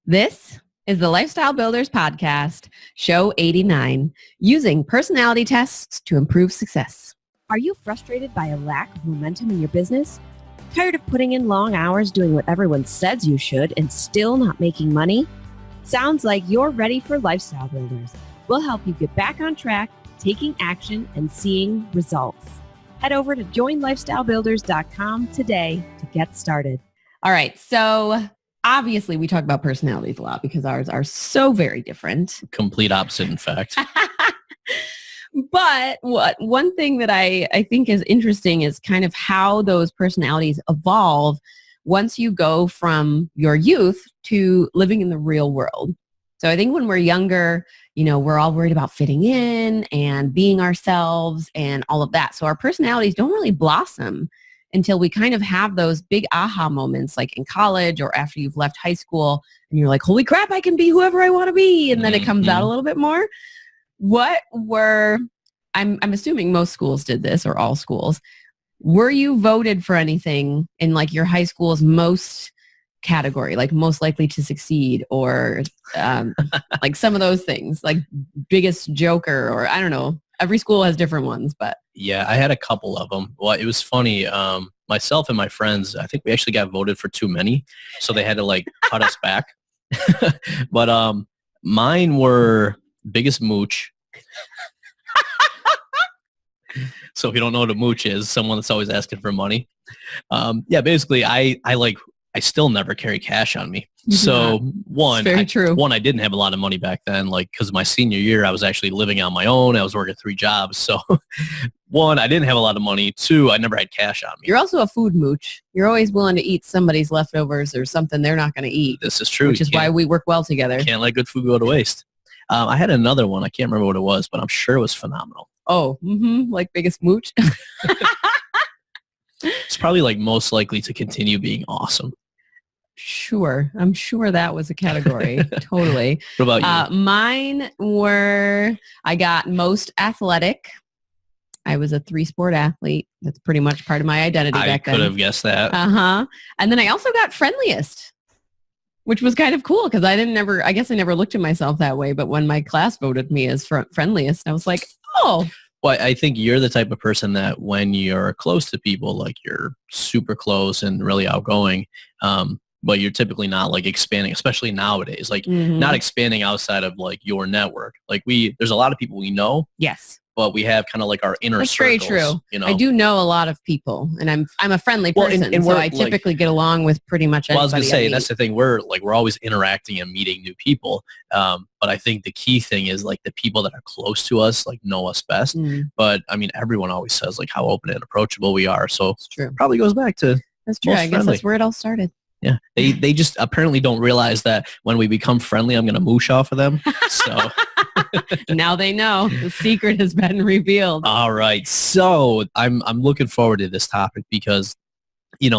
This is the Lifestyle Builders Podcast, show 89, using personality tests to improve success. Are you frustrated by a lack of momentum in your business? Tired of putting in long hours doing what everyone says you should and still not making money? Sounds like you're ready for Lifestyle Builders. We'll help you get back on track, taking action, and seeing results. Head over to joinlifestylebuilders.com today to get started. All right, so obviously, we talk about personalities a lot because ours are so very different. Complete opposite, in fact. But one thing that I think is interesting is kind of how those personalities evolve once you go from your youth to living in the real world. So I think when we're younger, we're all worried about fitting in and being ourselves and all of that. So our personalities don't really blossom until we kind of have those big aha moments, like in college or after you've left high school and you're like, holy crap, I can be whoever I want to be. And then it comes out a little bit more. I'm assuming most schools did this, or all schools. Were you voted for anything in like your high school's most category, like most likely to succeed, or like some of those things, like biggest joker, or I don't know. Every school has different ones, but. Yeah, I had a couple of them. Well, it was funny. Myself and my friends, I think we actually got voted for too many, so they had to like cut us back. But mine were biggest mooch. So if you don't know what a mooch is, someone that's always asking for money. Basically, I still never carry cash on me. So one, I didn't have a lot of money back then, like, because my senior year, I was actually living on my own. I was working 3 jobs. So one, I didn't have a lot of money. 2, I never had cash on me. You're also a food mooch. You're always willing to eat somebody's leftovers or something they're not going to eat. This is true. Which is why we work well together. Can't let good food go to waste. I had another one. I can't remember what it was, but I'm sure it was phenomenal. Oh, like biggest mooch. It's probably like most likely to continue being awesome. Sure. I'm sure that was a category. Totally. What about you? Mine were, I got most athletic. I was a 3-sport athlete. That's pretty much part of my identity back then. I could have guessed that. And then I also got friendliest, which was kind of cool because I guess I never looked at myself that way. But when my class voted me as friendliest, I was like, oh. Well, I think you're the type of person that when you're close to people, like you're super close and really outgoing, but you're typically not like expanding, especially nowadays, like not expanding outside of like your network. Like there's a lot of people we know. Yes. But we have kind of like our inner circles. That's very true. I do know a lot, of people, and I'm a friendly person, so I typically get along with pretty much anybody. Well, I was going to say, that's the thing. We're always interacting and meeting new people. But I think the key thing is like the people that are close to us, like know us best. But I mean, everyone always says like how open and approachable we are. So it's true. Probably goes back to that's true. I guess that's where it all started. Yeah, they just apparently don't realize that when we become friendly, I'm going to moosh off of them. So now they know the secret has been revealed. All right, so I'm looking forward to this topic because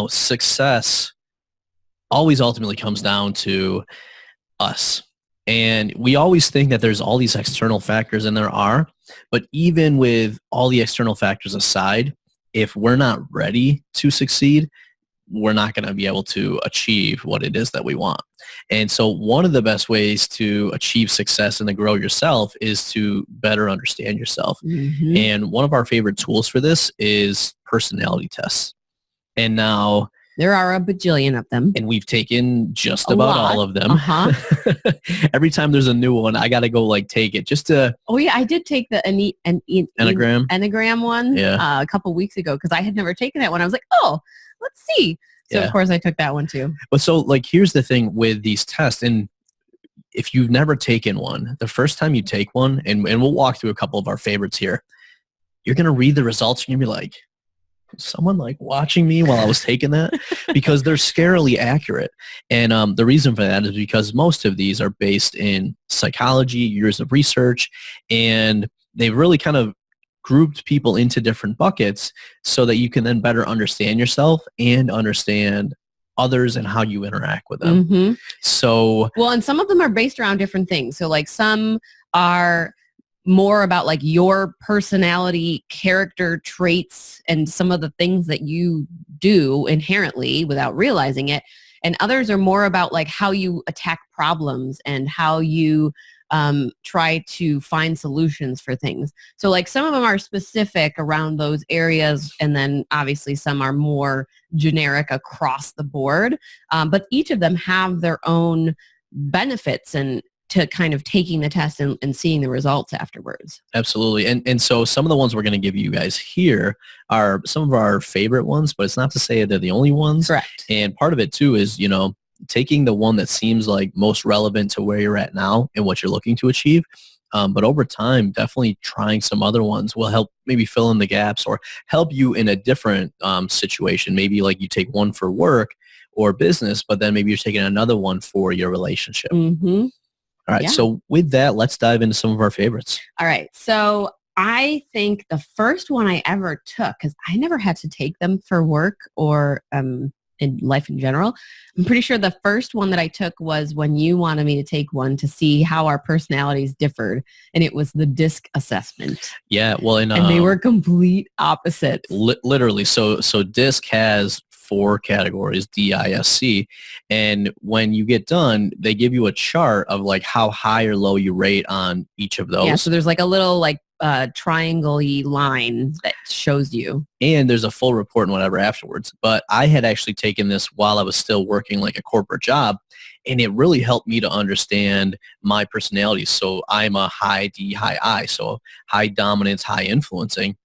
success always ultimately comes down to us, and we always think that there's all these external factors, and there are. But even with all the external factors aside, if we're not ready to succeed, we're not going to be able to achieve what it is that we want. And so one of the best ways to achieve success and to grow yourself is to better understand yourself. And one of our favorite tools for this is personality tests. And now there are a bajillion of them. And we've taken just about all of them. Every time there's a new one, I got to go like take it just to. Oh yeah, I did take the Enneagram one a couple weeks ago because I had never taken that one. I was like, oh, let's see. So of course I took that one too. But so like, here's the thing with these tests. And if you've never taken one, the first time you take one, and we'll walk through a couple of our favorites here, you're going to read the results and you're going to be like, someone like watching me while I was taking that, because they're scarily accurate. And the reason for that is because most of these are based in psychology, years of research, and they really kind of grouped people into different buckets so that you can then better understand yourself and understand others and how you interact with them. So, well, and some of them are based around different things. So like some are more about like your personality, character traits, and some of the things that you do inherently without realizing it. and others are more about like how you attack problems and how you try to find solutions for things. So like some of them are specific around those areas, and then obviously some are more generic across the board. But each of them have their own benefits and to kind of taking the test and seeing the results afterwards. Absolutely. And so some of the ones we're going to give you guys here are some of our favorite ones, but it's not to say they're the only ones. Correct. And part of it too is, taking the one that seems like most relevant to where you're at now and what you're looking to achieve. But over time, definitely trying some other ones will help maybe fill in the gaps or help you in a different situation. Maybe like you take one for work or business, but then maybe you're taking another one for your relationship. Mm-hmm. All right. Yeah. So with that, let's dive into some of our favorites. All right. So I think the first one I ever took, because I never had to take them for work or in life in general. I'm pretty sure the first one that I took was when you wanted me to take one to see how our personalities differed, and it was the DISC assessment. Yeah, well, and they were complete opposites. Literally, so DISC has 4 categories, DISC, and when you get done, they give you a chart of like how high or low you rate on each of those. Yeah, so there's like a little like triangle-y line that shows you. And there's a full report and whatever afterwards. But I had actually taken this while I was still working like a corporate job, and it really helped me to understand my personality. So I'm a high D, high I, so high dominance, high influencing.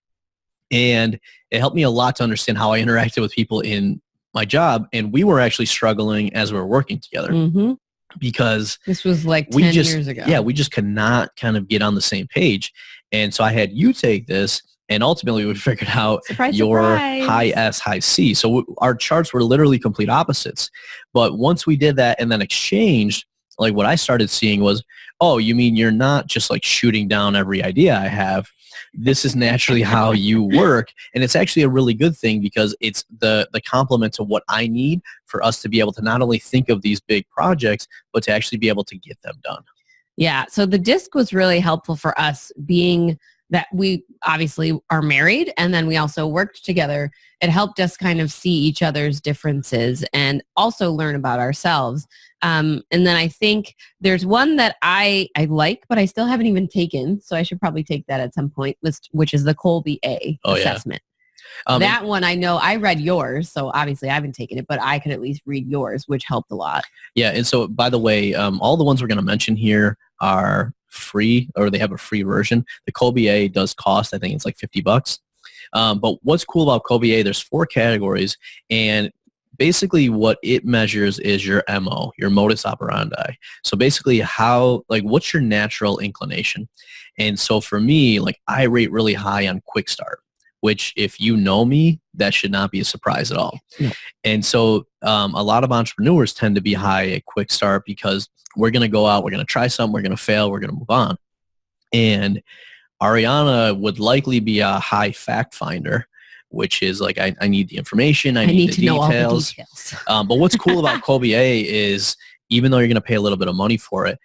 And it helped me a lot to understand how I interacted with people in my job. And we were actually struggling as we were working together. Mm-hmm. Because this was like 10 years ago. Yeah, we just could not kind of get on the same page. And so I had you take this, and ultimately we figured out your high S, high C. So our charts were literally complete opposites. But once we did that and then exchanged, like what I started seeing was, oh, you mean you're not just like shooting down every idea I have. This is naturally how you work. And it's actually a really good thing because it's the complement to what I need for us to be able to not only think of these big projects, but to actually be able to get them done. Yeah. So the DISC was really helpful for us, being that we obviously are married and then we also worked together. It helped us kind of see each other's differences and also learn about ourselves. And then I think there's one that I like, but I still haven't even taken. So I should probably take that at some point, which is the Kolbe A assessment. Yeah. That one, I know I read yours, so obviously I haven't taken it, but I could at least read yours, which helped a lot. Yeah, and so by the way, all the ones we're going to mention here are free, or they have a free version. The Kolbe A does cost, I think it's like $50. But what's cool about Kolbe A, there's 4 categories, and basically what it measures is your MO, your modus operandi. So basically what's your natural inclination? And so for me, like I rate really high on quick start, which if you know me, that should not be a surprise at all. Yeah. And so a lot of entrepreneurs tend to be high at quick start because we're going to go out, we're going to try something, we're going to fail, we're going to move on. And Ariana would likely be a high fact finder, which is like, I need the information, I need the to know all the details. But what's cool about Kolbe A is even though you're going to pay a little bit of money for it,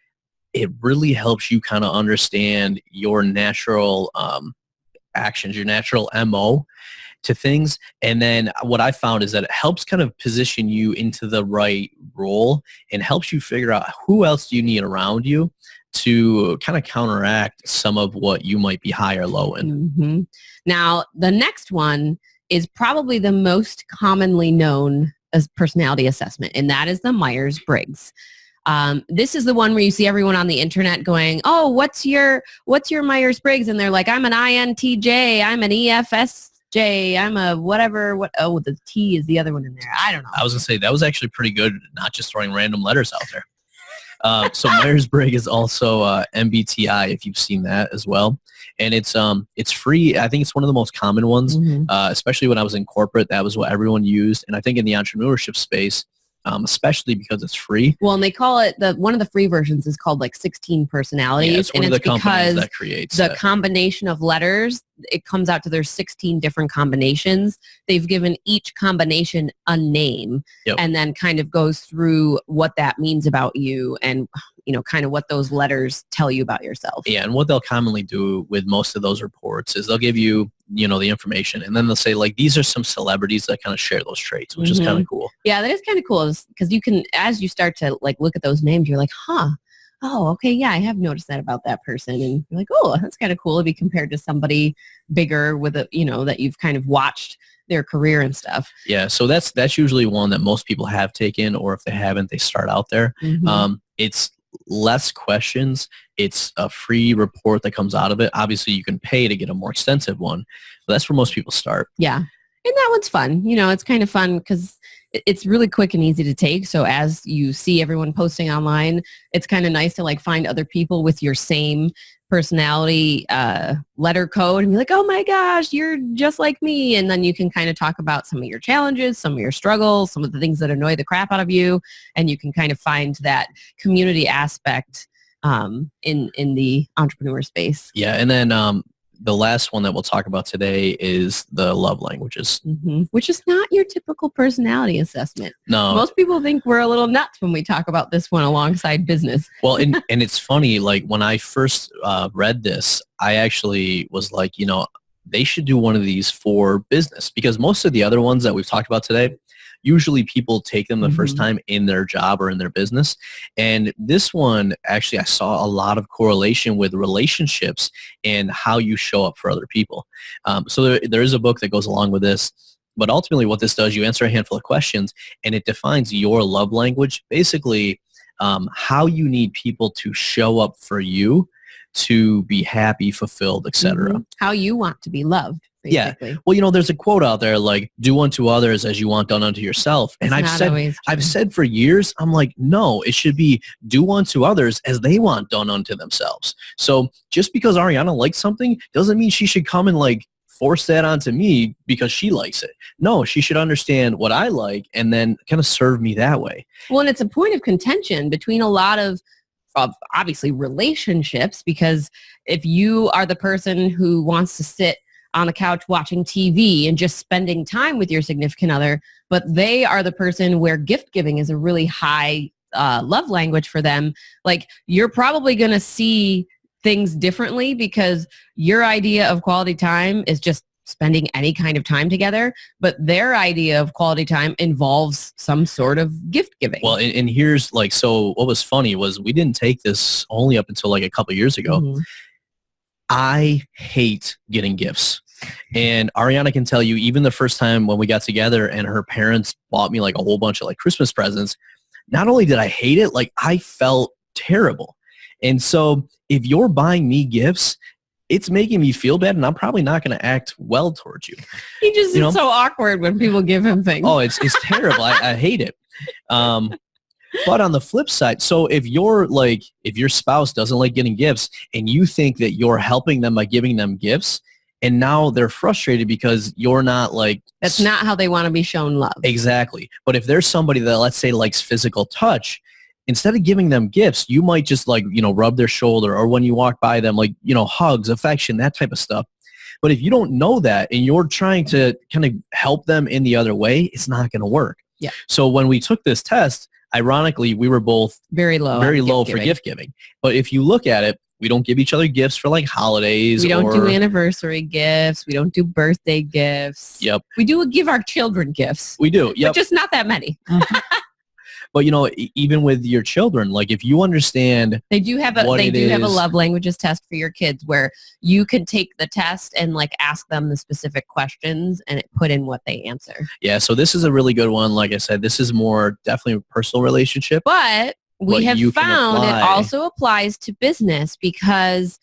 it really helps you kind of understand your natural actions, your natural MO to things. And then what I found is that it helps kind of position you into the right role and helps you figure out who else do you need around you to kind of counteract some of what you might be high or low in. Mm-hmm. Now, the next one is probably the most commonly known as personality assessment, and that is the Myers-Briggs. This is the one where you see everyone on the internet going, oh, what's your Myers-Briggs? And they're like, I'm an INTJ, I'm an EFSJ, I'm a whatever. The T is the other one in there. I don't know. I was going to say, that was actually pretty good, not just throwing random letters out there. So Myers-Briggs is also MBTI, if you've seen that as well. And it's free. I think it's one of the most common ones, especially when I was in corporate. That was what everyone used. And I think in the entrepreneurship space, especially because it's free. Well, and they call it, one of the free versions is called like 16 personalities. Yeah, it's one and of it's the companies because that creates the combination of letters, it comes out to there's 16 different combinations. They've given each combination a name and then kind of goes through what that means about you and, kind of what those letters tell you about yourself. Yeah, and what they'll commonly do with most of those reports is they'll give you the information, and then they'll say like, these are some celebrities that kind of share those traits, which is kind of cool. Yeah, that is kind of cool because you can, as you start to like look at those names, you're like, huh, oh, okay, yeah, I have noticed that about that person. And you're like, oh, that's kind of cool to be compared to somebody bigger with a, that you've kind of watched their career and stuff. Yeah, so that's usually one that most people have taken, or if they haven't, they start out there. It's less questions. It's a free report that comes out of it. Obviously, you can pay to get a more extensive one, but that's where most people start. Yeah. And that one's fun. It's kind of fun because it's really quick and easy to take. So as you see everyone posting online, it's kind of nice to like find other people with your same personality letter code and be like, oh my gosh, you're just like me. And then you can kind of talk about some of your challenges, some of your struggles, some of the things that annoy the crap out of you. And you can kind of find that community aspect in the entrepreneur space. Yeah. And then the last one that we'll talk about today is the love languages. Which is not your typical personality assessment. No. Most people think we're a little nuts when we talk about this one alongside business. Well, and it's funny, like when I first read this, I actually was like, they should do one of these for business, because most of the other ones that we've talked about today, usually people take them the first time in their job or in their business. And this one, actually, I saw a lot of correlation with relationships and how you show up for other people. So there is a book that goes along with this. But ultimately what this does, you answer a handful of questions and it defines your love language, basically how you need people to show up for you to be happy, fulfilled, etc. How you want to be loved. Basically. Yeah. Well, there's a quote out there like, do unto others as you want done unto yourself. And I've said for years, I'm like, no, it should be do unto others as they want done unto themselves. So just because Ariana likes something doesn't mean she should come and like force that onto me because she likes it. No, she should understand what I like and then kind of serve me that way. Well, and it's a point of contention between a lot of obviously relationships, because if you are the person who wants to sit on the couch watching TV and just spending time with your significant other, but they are the person where gift giving is a really high love language for them, like you're probably going to see things differently because your idea of quality time is just spending any kind of time together, but their idea of quality time involves some sort of gift giving. Well, and here's like, so what was funny was we didn't take this only up until like a couple of years ago. I hate getting gifts. And Ariana can tell you, even the first time when we got together and her parents bought me like a whole bunch of like Christmas presents, not only did I hate it, like I felt terrible. And so if you're buying me gifts, it's making me feel bad, and I'm probably not going to act well towards you. He just is so awkward when people give him things. Oh, it's terrible. I hate it. But on the flip side, so if your spouse doesn't like getting gifts and you think that you're helping them by giving them gifts, and now they're frustrated because you're not like... That's not how they want to be shown love. Exactly. But if there's somebody that, let's say, likes physical touch, instead of giving them gifts, you might just like, rub their shoulder, or when you walk by them, like, hugs, affection, that type of stuff. But if you don't know that and you're trying to kind of help them in the other way, it's not going to work. Yeah. So when we took this test, ironically, we were both very low for gift giving. But if you look at it, we don't give each other gifts for like holidays. We don't do anniversary gifts. We don't do birthday gifts. Yep. We do give our children gifts. We do. Yep. But just not that many. But even with your children, like if you understand, they do have a love languages test for your kids where you can take the test and like ask them the specific questions and put in what they answer. Yeah. So this is a really good one. Like I said, this is more definitely a personal relationship. But we have found it also applies to business, because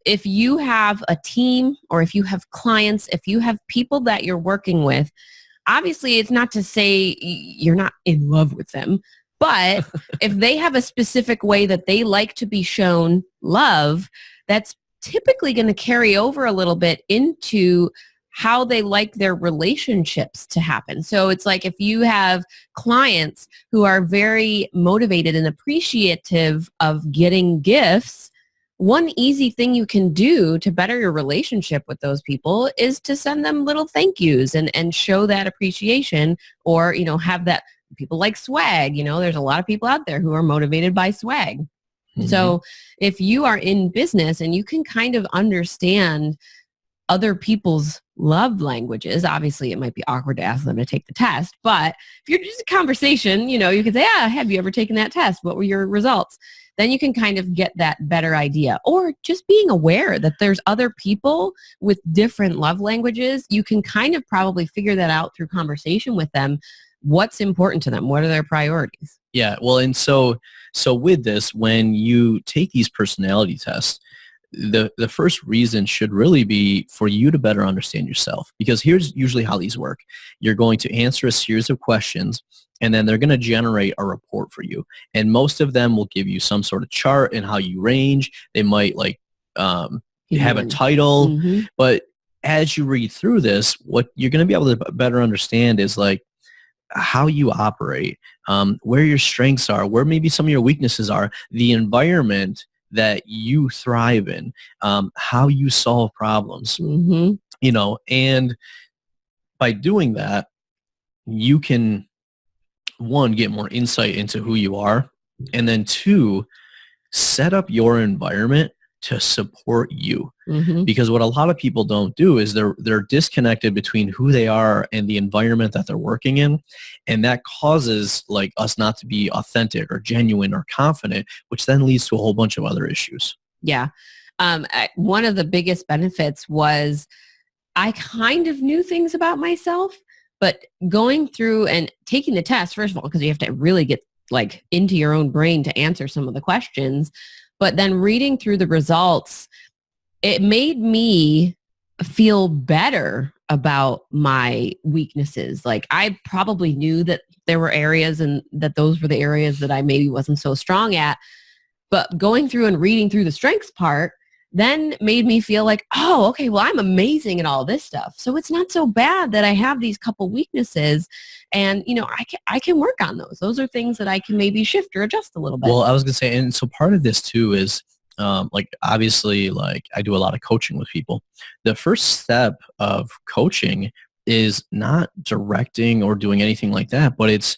if you have a team or if you have clients, if you have people that you're working with, obviously it's not to say you're not in love with them, but if they have a specific way that they like to be shown love, that's typically going to carry over a little bit into how they like their relationships to happen. So it's like if you have clients who are very motivated and appreciative of getting gifts, one easy thing you can do to better your relationship with those people is to send them little thank yous and show that appreciation, or, have that. People like swag. There's a lot of people out there who are motivated by swag. So if you are in business and you can kind of understand other people's love languages. Obviously, it might be awkward to ask them to take the test, but if you're just a conversation, you can say, have you ever taken that test? What were your results? Then you can kind of get that better idea. Or just being aware that there's other people with different love languages. You can kind of probably figure that out through conversation with them. What's important to them? What are their priorities? Yeah. Well, and so with this, when you take these personality tests, the first reason should really be for you to better understand yourself, because here's usually how these work. You're going to answer a series of questions, and then they're going to generate a report for you. And most of them will give you some sort of chart and how you range. They might have a title, Mm-hmm. but as you read through this, what you're going to be able to better understand is how you operate, where your strengths are, where maybe some of your weaknesses are, the environment that you thrive in, how you solve problems, Mm-hmm. And by doing that, you can, one, get more insight into who you are, and then two, set up your environment to support you. Mm-hmm. Because what a lot of people don't do is they're disconnected between who they are and the environment that they're working in, and that causes us not to be authentic or genuine or confident, which then leads to a whole bunch of other issues. Yeah. One of the biggest benefits was I kind of knew things about myself, but going through and taking the test, first of all, because you have to really get into your own brain to answer some of the questions, but then reading through the results, it made me feel better about my weaknesses. I probably knew that there were areas and that those were the areas that I maybe wasn't so strong at, but going through and reading through the strengths part then made me feel oh, okay, well, I'm amazing at all this stuff. So it's not so bad that I have these couple weaknesses, and, I can work on those. Those are things that I can maybe shift or adjust a little bit. Well, I was going to say, and so part of this too is, obviously, I do a lot of coaching with people. The first step of coaching is not directing or doing anything like that, but it's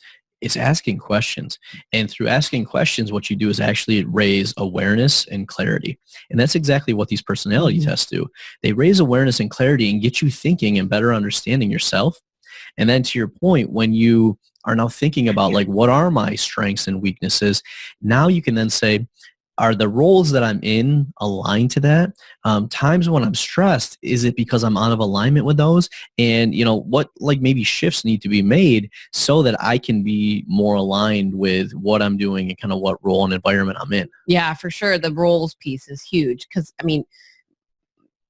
asking questions. And through asking questions, what you do is actually raise awareness and clarity. And that's exactly what these personality tests do. They raise awareness and clarity and get you thinking and better understanding yourself. And then to your point, when you are now thinking about what are my strengths and weaknesses, now you can then say, are the roles that I'm in aligned to that? Times when I'm stressed, is it because I'm out of alignment with those? And, what maybe shifts need to be made so that I can be more aligned with what I'm doing and kind of what role and environment I'm in? Yeah, for sure. The roles piece is huge because,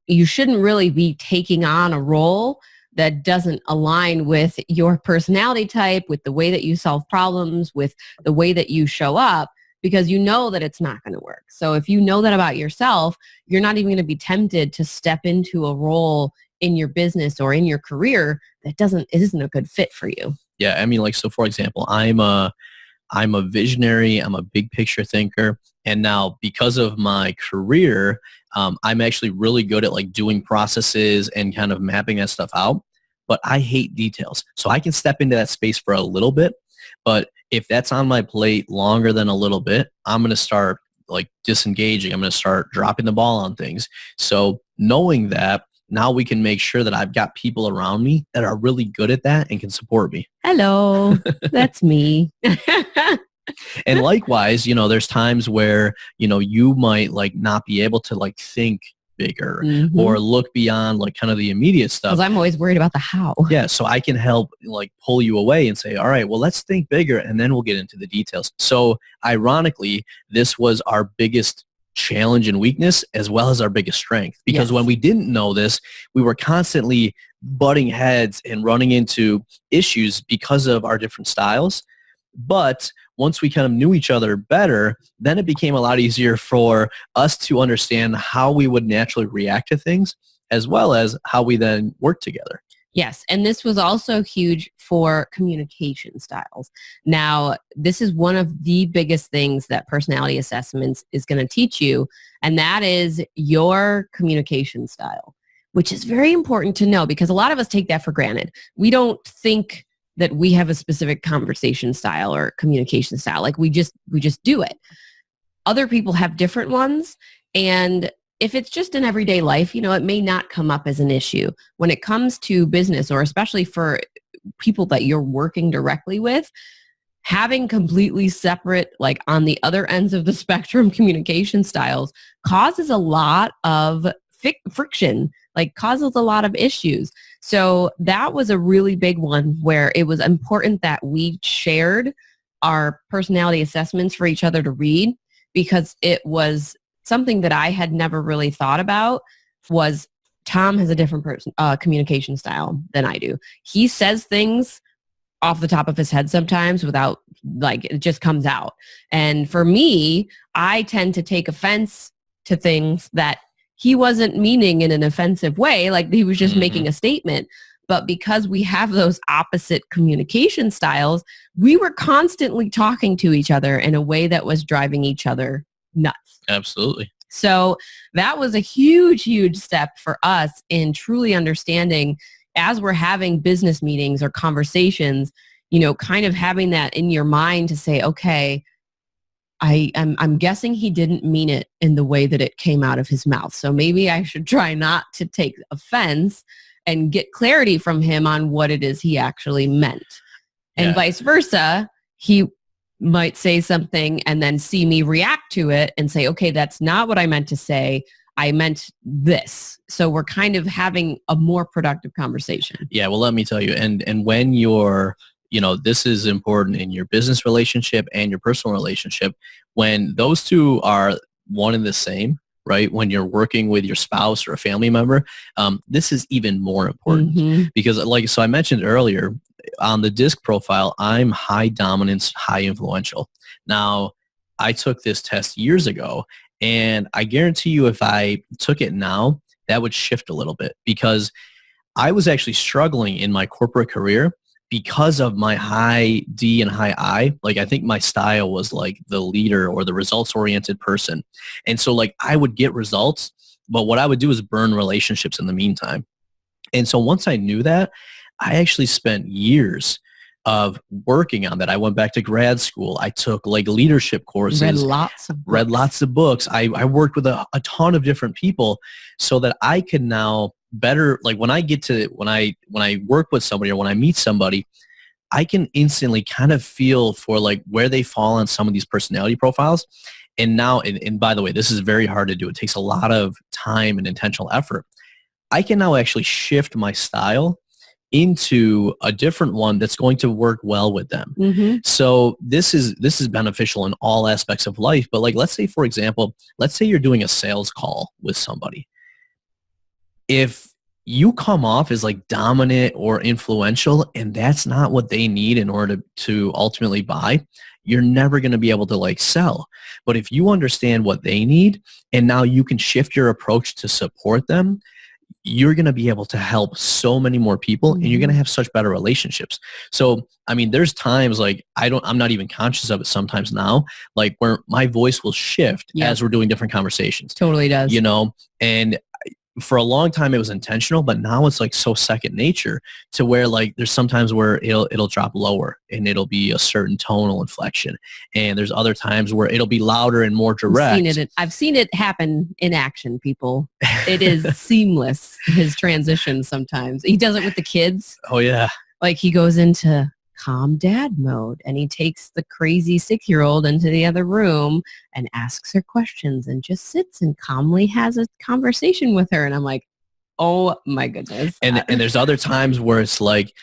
you shouldn't really be taking on a role that doesn't align with your personality type, with the way that you solve problems, with the way that you show up, because you know that it's not going to work. So if you know that about yourself, you're not even going to be tempted to step into a role in your business or in your career that isn't a good fit for you. Yeah, so for example, I'm a visionary, I'm a big picture thinker, and now because of my career, I'm actually really good at doing processes and kind of mapping that stuff out, but I hate details. So I can step into that space for a little bit, but if that's on my plate longer than a little bit, I'm going to start disengaging. I'm going to start dropping the ball on things. So knowing that, now we can make sure that I've got people around me that are really good at that and can support me. Hello, that's me. And likewise, there's times where, you might not be able to think bigger or look beyond kind of the immediate stuff. Because I'm always worried about the how. Yeah, so I can help pull you away and say, all right, well, let's think bigger, and then we'll get into the details. So ironically, this was our biggest challenge and weakness as well as our biggest strength, because when we didn't know this, we were constantly butting heads and running into issues because of our different styles. But once we kind of knew each other better, then it became a lot easier for us to understand how we would naturally react to things, as well as how we then work together. Yes, and this was also huge for communication styles. Now, this is one of the biggest things that personality assessments is going to teach you, and that is your communication style, which is very important to know because a lot of us take that for granted. We don't think that we have a specific conversation style or communication style. We just do it. Other people have different ones, and if it's just in everyday life, it may not come up as an issue. When it comes to business, or especially for people that you're working directly with, having completely separate, like on the other ends of the spectrum, communication styles causes a lot of friction, like causes a lot of issues. So that was a really big one where it was important that we shared our personality assessments for each other to read, because it was something that I had never really thought about. Was Tom has a different communication style than I do. He says things off the top of his head sometimes without, like, it just comes out. And for me, I tend to take offense to things that he wasn't meaning in an offensive way, like he was just making a statement. But because we have those opposite communication styles, we were constantly talking to each other in a way that was driving each other nuts. Absolutely. So that was a huge, huge step for us in truly understanding, as we're having business meetings or conversations, kind of having that in your mind to say, okay, I'm guessing he didn't mean it in the way that it came out of his mouth. So maybe I should try not to take offense and get clarity from him on what it is he actually meant. And vice versa, he might say something and then see me react to it and say, okay, that's not what I meant to say. I meant this. So we're kind of having a more productive conversation. Yeah, well, let me tell you, and when you're, this is important in your business relationship and your personal relationship, when those two are one and the same, right? When you're working with your spouse or a family member, this is even more important because, so I mentioned earlier, on the DISC profile, I'm high dominance, high influential. Now, I took this test years ago, and I guarantee you if I took it now, that would shift a little bit, because I was actually struggling in my corporate career because of my high D and high I. Like, I think my style was like the leader or the results-oriented person. And so, like, I would get results, but what I would do is burn relationships in the meantime. And so once I knew that, I actually spent years of working on that. I went back to grad school. I took like leadership courses. Read lots of books. I worked with a ton of different people so that I could now better, like when I work with somebody or when I meet somebody, I can instantly kind of feel for like where they fall on some of these personality profiles. And now, and by the way, this is very hard to do. It takes a lot of time and intentional effort. I can now actually shift my style into a different one that's going to work well with them. So this is beneficial in all aspects of life. But like, let's say, for example, let's say you're doing a sales call with somebody. If you come off as like dominant or influential and that's not what they need in order to ultimately buy, you're never going to be able to like sell. But if you understand what they need and now you can shift your approach to support them, you're going to be able to help so many more people and you're going to have such better relationships. So, I mean, there's times like I'm not even conscious of it sometimes now, like where my voice will shift as we're doing different conversations. Totally does. And for a long time it was intentional, but now it's like so second nature to where like there's sometimes where it'll drop lower and it'll be a certain tonal inflection. And there's other times where it'll be louder and more direct. I've seen it happen in action, people. It is seamless, his transition sometimes. He does it with the kids. Oh yeah. Like he goes into calm dad mode and he takes the crazy 6-year-old into the other room and asks her questions and just sits and calmly has a conversation with her. And I'm like, oh my goodness. And there's other times where it's like,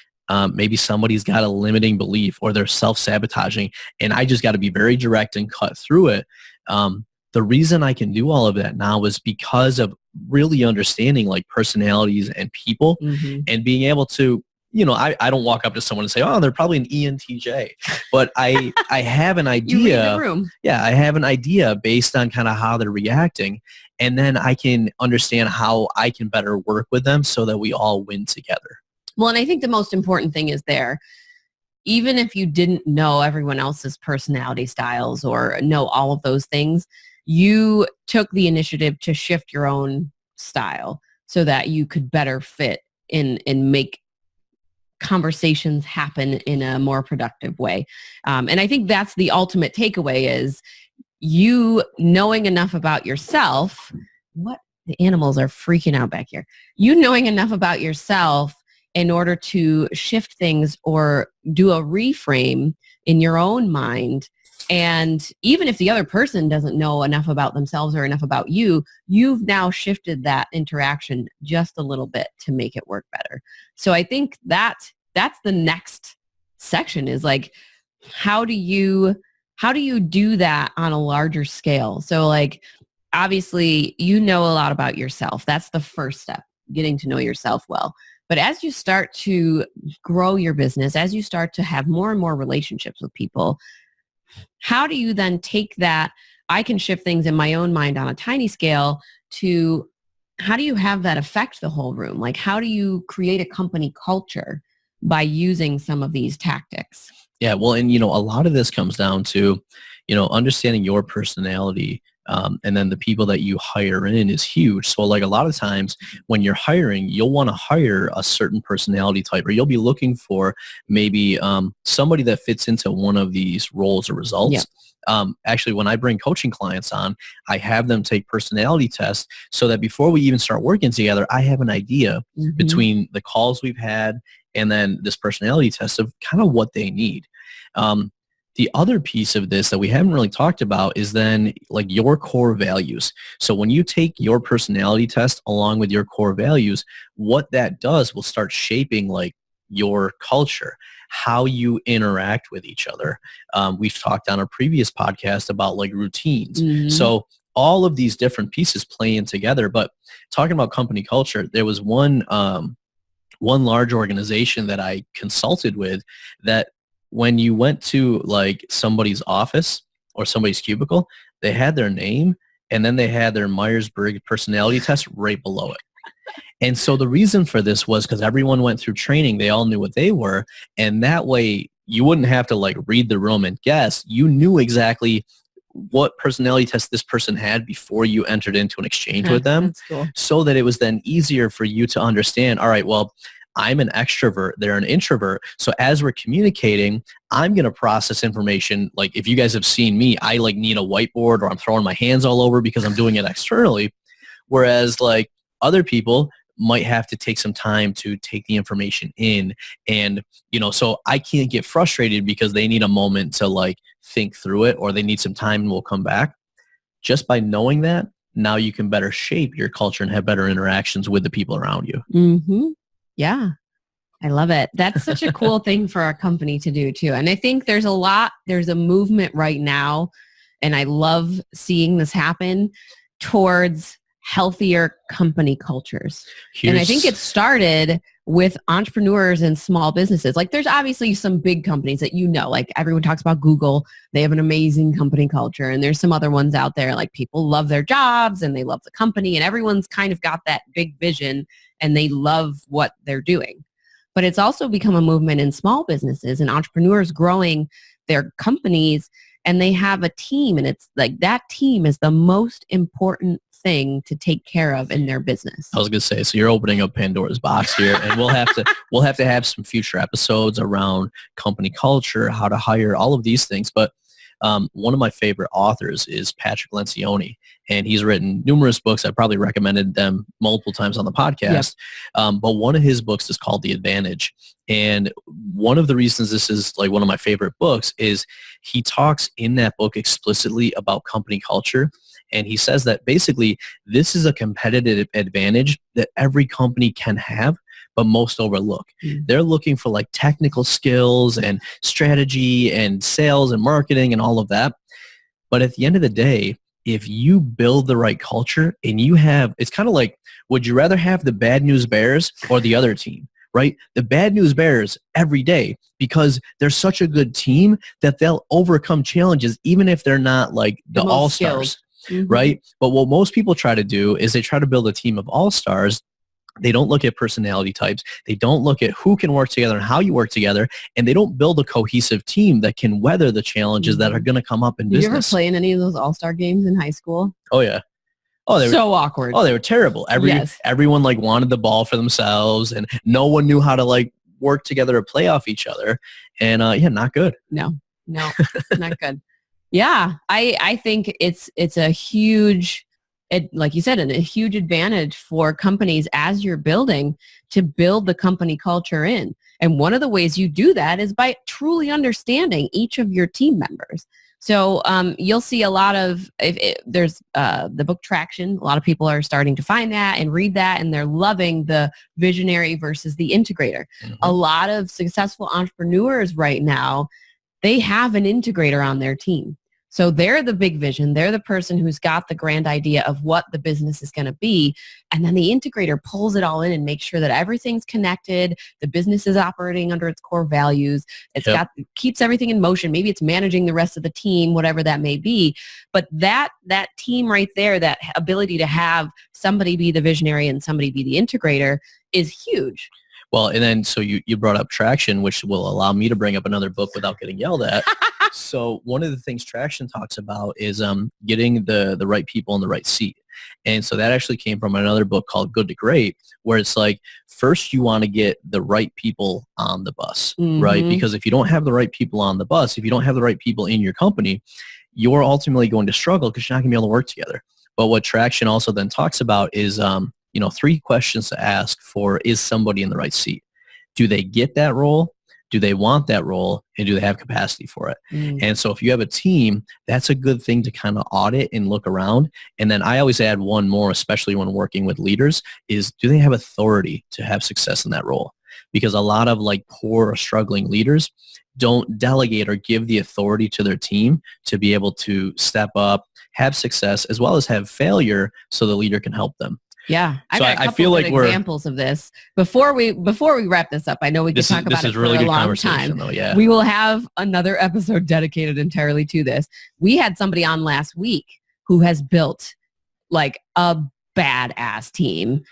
maybe somebody's got a limiting belief or they're self-sabotaging and I just got to be very direct and cut through it. The reason I can do all of that now is because of really understanding like personalities and people and being able to, I don't walk up to someone and say, oh, they're probably an ENTJ, but I have an idea. You read the room. Yeah, I have an idea based on kind of how they're reacting. And then I can understand how I can better work with them so that we all win together. Well, and I think the most important thing is there, even if you didn't know everyone else's personality styles or know all of those things, you took the initiative to shift your own style so that you could better fit in and make conversations happen in a more productive way. And I think that's the ultimate takeaway is you knowing enough about yourself. What the animals are freaking out back here. You knowing enough about yourself in order to shift things or do a reframe in your own mind. And even if the other person doesn't know enough about themselves or enough about you, you've now shifted that interaction just a little bit to make it work better. So I think that's the next section is like, how do you do that on a larger scale? So like, obviously, you know a lot about yourself. That's the first step, getting to know yourself well. But as you start to grow your business, as you start to have more and more relationships with people, how do you then take that, I can shift things in my own mind on a tiny scale, to how do you have that affect the whole room? Like, how do you create a company culture by using some of these tactics? Yeah, well, and a lot of this comes down to, understanding your personality, and then the people that you hire in is huge. So like a lot of times when you're hiring, you'll want to hire a certain personality type, or you'll be looking for maybe somebody that fits into one of these roles or results. Yeah. Actually, when I bring coaching clients on, I have them take personality tests so that before we even start working together, I have an idea between the calls we've had and then this personality test of kind of what they need. The other piece of this that we haven't really talked about is then like your core values. So when you take your personality test along with your core values, what that does will start shaping like your culture, how you interact with each other. We've talked on a previous podcast about like routines. So all of these different pieces play in together. But talking about company culture, there was one large organization that I consulted with that when you went to like somebody's office or somebody's cubicle, they had their name and then they had their Myers-Briggs personality test right below it. And so the reason for this was because everyone went through training. They all knew what they were. And that way you wouldn't have to like read the room and guess. You knew exactly what personality test this person had before you entered into an exchange with them. That's cool. So that it was then easier for you to understand, all right, well, I'm an extrovert, they're an introvert. So as we're communicating, I'm going to process information. Like if you guys have seen me, I like need a whiteboard or I'm throwing my hands all over because I'm doing it externally. Whereas like other people might have to take some time to take the information in. And, so I can't get frustrated because they need a moment to like think through it, or they need some time and we'll come back. Just by knowing that, now you can better shape your culture and have better interactions with the people around you. Mm-hmm. Yeah, I love it. That's such a cool thing for our company to do too. And I think there's a movement right now, and I love seeing this happen towards healthier company cultures. And I think it started with entrepreneurs and small businesses. Like there's obviously some big companies that like everyone talks about Google. They have an amazing company culture. And there's some other ones out there, like people love their jobs and they love the company and everyone's kind of got that big vision and they love what they're doing. But it's also become a movement in small businesses and entrepreneurs growing their companies, and they have a team, and it's like that team is the most important thing to take care of in their business. I was going to say, so you're opening up Pandora's box here, and we'll have to have some future episodes around company culture, how to hire, all of these things. But one of my favorite authors is Patrick Lencioni, and he's written numerous books. I probably recommended them multiple times on the podcast. Yep. But one of his books is called The Advantage. And one of the reasons this is like one of my favorite books is he talks in that book explicitly about company culture. And he says that basically this is a competitive advantage that every company can have, but most overlook. They're looking for like technical skills and strategy and sales and marketing and all of that. But at the end of the day, if you build the right culture and it's kind of like, would you rather have the Bad News Bears or the other team, right? The Bad News Bears every day, because they're such a good team that they'll overcome challenges even if they're not like the all-stars, right? But what most people try to do is they try to build a team of all-stars. They don't look at personality types. They don't look at who can work together and how you work together. And they don't build a cohesive team that can weather the challenges that are going to come up in business. Did you ever play in any of those all-star games in high school? Oh, yeah. Oh, they were so awkward. Oh, they were terrible. Everyone like wanted the ball for themselves, and no one knew how to like work together or play off each other. And not good. No, not good. Yeah, I think it's a huge it, like you said, a huge advantage for companies as you're building to build the company culture in. And one of the ways you do that is by truly understanding each of your team members. So you'll see a lot of, there's the book Traction. A lot of people are starting to find that and read that, and they're loving the visionary versus the integrator. Mm-hmm. A lot of successful entrepreneurs right now, they have an integrator on their team. So they're the big vision. They're the person who's got the grand idea of what the business is going to be. And then the integrator pulls it all in and makes sure that everything's connected. The business is operating under its core values. It's keeps everything in motion. Maybe it's managing the rest of the team, whatever that may be. But that team right there, that ability to have somebody be the visionary and somebody be the integrator is huge. Well, and then so you brought up Traction, which will allow me to bring up another book without getting yelled at. So one of the things Traction talks about is getting the right people in the right seat. And so that actually came from another book called Good to Great, where it's like, first you want to get the right people on the bus, mm-hmm. right? Because if you don't have the right people on the bus, if you don't have the right people in your company, you're ultimately going to struggle because you're not going to be able to work together. But what Traction also then talks about is 3 questions to ask for: is somebody in the right seat? Do they get that role? Do they want that role? And do they have capacity for it? Mm. And so if you have a team, that's a good thing to kind of audit and look around. And then I always add one more, especially when working with leaders, is do they have authority to have success in that role? Because a lot of like poor or struggling leaders don't delegate or give the authority to their team to be able to step up, have success, as well as have failure so the leader can help them. Yeah, I feel like we're examples of this. Before we wrap this up, I know we could talk about it for a long time. Though, yeah. We will have another episode dedicated entirely to this. We had somebody on last week who has built like a badass team.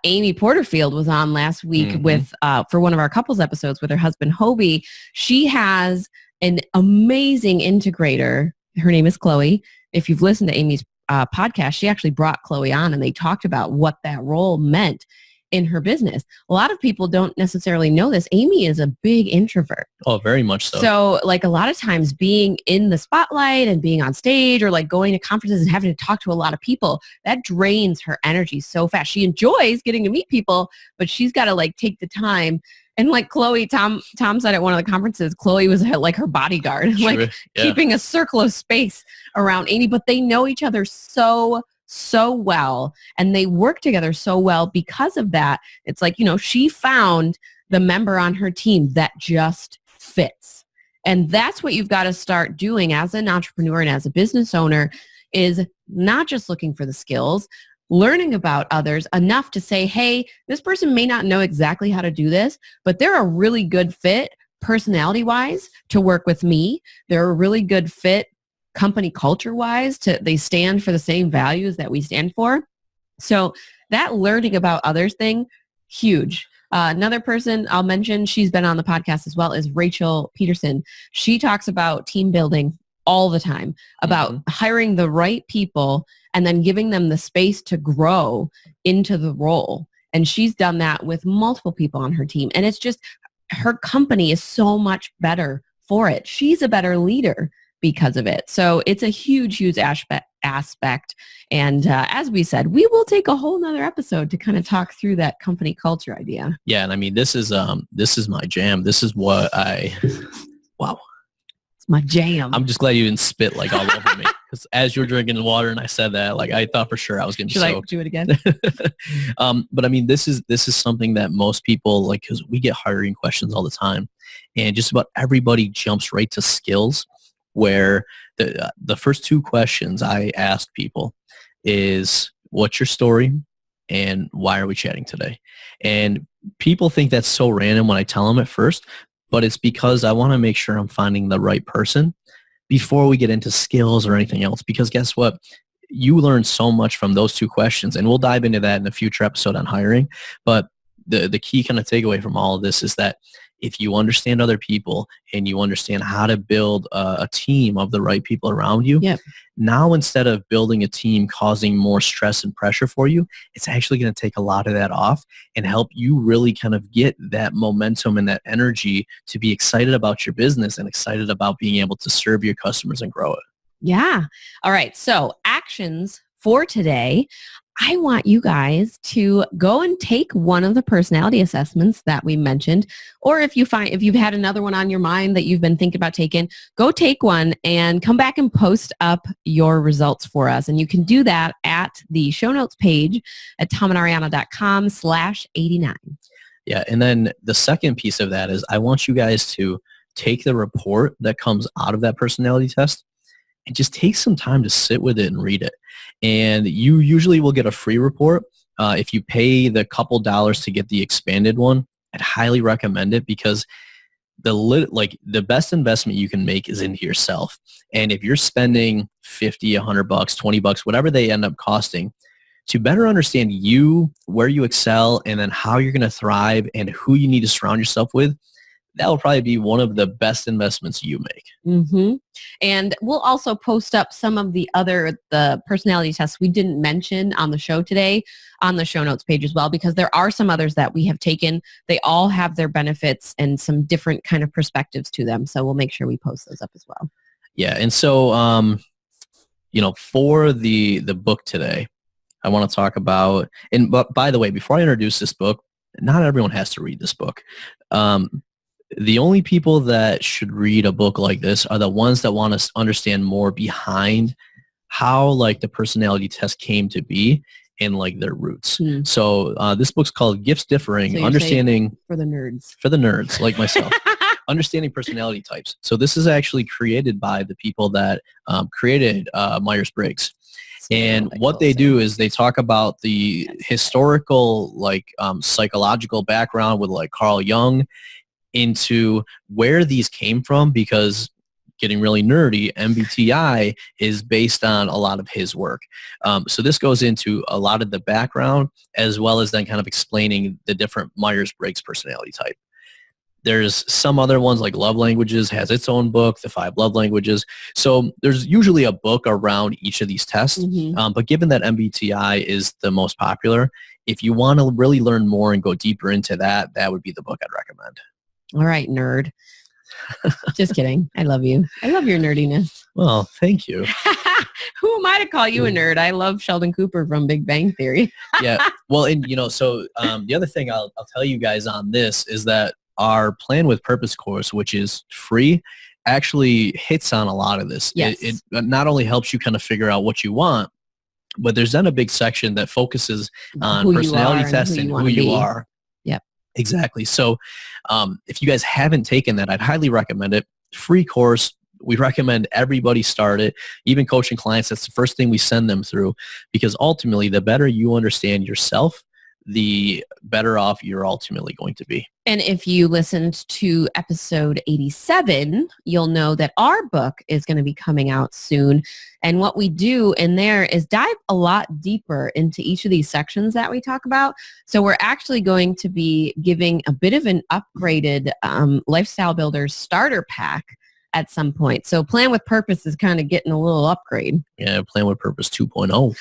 Amy Porterfield was on last week mm-hmm. with for one of our couples episodes with her husband Hobie. She has an amazing integrator. Her name is Chloe. If you've listened to Amy's podcast, she actually brought Chloe on and they talked about what that role meant in her business. A lot of people don't necessarily know this. Amy is a big introvert. Oh, very much so. So like a lot of times being in the spotlight and being on stage or like going to conferences and having to talk to a lot of people, that drains her energy so fast. She enjoys getting to meet people, but she's got to like take the time. And like Chloe, Tom said at one of the conferences, Chloe was like her bodyguard, like keeping a circle of space around Amy, but they know each other so well and they work together so well because of that. It's like, she found the member on her team that just fits. And that's what you've got to start doing as an entrepreneur and as a business owner, is not just looking for the skills, learning about others enough to say, hey, this person may not know exactly how to do this, but they're a really good fit personality-wise to work with me. They're a really good fit company culture-wise. They stand for the same values that we stand for. So that learning about others thing, huge. Another person I'll mention, she's been on the podcast as well, is Rachel Peterson. She talks about team building all the time, about mm-hmm. hiring the right people and then giving them the space to grow into the role. And she's done that with multiple people on her team. And it's just, her company is so much better for it. She's a better leader because of it. So it's a huge aspect. And as we said, we will take a whole nother episode to kind of talk through that company culture idea. Yeah. And I mean, this is my jam. This is what wow. My jam. I'm just glad you didn't spit like all over me, because as you were drinking the water and I said that, like I thought for sure I was going to be soaked. Do it again? But I mean, this is something that most people, like, because we get hiring questions all the time, and just about everybody jumps right to skills. Where the first 2 questions I ask people is, what's your story and why are we chatting today? And people think that's so random when I tell them at first. But it's because I want to make sure I'm finding the right person before we get into skills or anything else. Because guess what? You learn so much from those 2 questions. And we'll dive into that in a future episode on hiring. But the key kind of takeaway from all of this is that if you understand other people and you understand how to build a team of the right people around you, now instead of building a team causing more stress and pressure for you, it's actually going to take a lot of that off and help you really kind of get that momentum and that energy to be excited about your business and excited about being able to serve your customers and grow it. Yeah. All right. So actions for today, I want you guys to go and take one of the personality assessments that we mentioned, or if you've had another one on your mind that you've been thinking about taking, go take one and come back and post up your results for us. And you can do that at the show notes page at tomandariana.com/89. Yeah, and then the second piece of that is I want you guys to take the report that comes out of that personality test and just take some time to sit with it and read it. And you usually will get a free report. If you pay the couple dollars to get the expanded one, I'd highly recommend it because the best investment you can make is into yourself. And if you're spending $50, $100, $20, whatever they end up costing, to better understand you, where you excel, and then how you're going to thrive and who you need to surround yourself with, that will probably be one of the best investments you make. Mm-hmm. And we'll also post up some of the personality tests we didn't mention on the show today on the show notes page as well, because there are some others that we have taken. They all have their benefits and some different kind of perspectives to them. So we'll make sure we post those up as well. Yeah. And so, for the book today, I want to talk about, but by the way, before I introduce this book, not everyone has to read this book. The only people that should read a book like this are the ones that want to understand more behind how the personality test came to be and their roots. So this book's called Gifts Differing, so Understanding for the nerds. For the nerds like myself. Understanding personality types. So this is actually created by the people that created Myers-Briggs. And what they do is they talk about the historical, psychological background with Carl Jung into where these came from, because getting really nerdy, MBTI is based on a lot of his work. So this goes into a lot of the background as well as then kind of explaining the different Myers-Briggs personality type. There's some other ones like Love Languages has its own book, The 5 Love Languages. So there's usually a book around each of these tests. Mm-hmm. But given that MBTI is the most popular, if you want to really learn more and go deeper into that, that would be the book I'd recommend. All right, nerd. Just kidding. I love you. I love your nerdiness. Well, thank you. Who am I to call you a nerd? I love Sheldon Cooper from Big Bang Theory. Yeah. Well, and the other thing I'll tell you guys on this is that our Plan with Purpose course, which is free, actually hits on a lot of this. Yes. It not only helps you kind of figure out what you want, but there's then a big section that focuses on personality tests and who you are. Yep. Exactly. So if you guys haven't taken that, I'd highly recommend it. Free course. We recommend everybody start it. Even coaching clients, that's the first thing we send them through, because ultimately the better you understand yourself, the better off you're ultimately going to be. And if you listened to episode 87, you'll know that our book is going to be coming out soon. And what we do in there is dive a lot deeper into each of these sections that we talk about. So we're actually going to be giving a bit of an upgraded Lifestyle Builders starter pack at some point. So Plan with Purpose is kind of getting a little upgrade. Yeah, Plan with Purpose 2.0.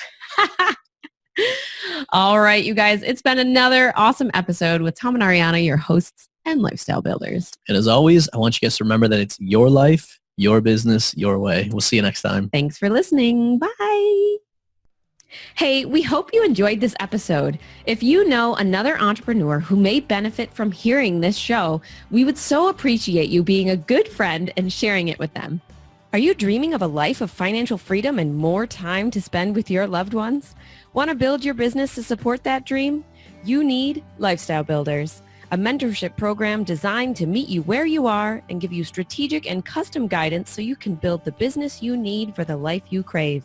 All right, you guys, it's been another awesome episode with Tom and Ariana, your hosts and Lifestyle Builders. And as always, I want you guys to remember that it's your life, your business, your way. We'll see you next time. Thanks for listening. Bye. Hey, we hope you enjoyed this episode. If you know another entrepreneur who may benefit from hearing this show, we would so appreciate you being a good friend and sharing it with them. Are you dreaming of a life of financial freedom and more time to spend with your loved ones? Want to build your business to support that dream? You need Lifestyle Builders, a mentorship program designed to meet you where you are and give you strategic and custom guidance so you can build the business you need for the life you crave.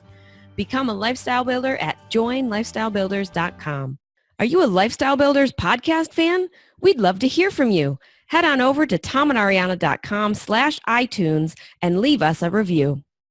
Become a Lifestyle Builder at joinlifestylebuilders.com. Are you a Lifestyle Builders podcast fan? We'd love to hear from you. Head on over to tomandariana.com/iTunes and leave us a review.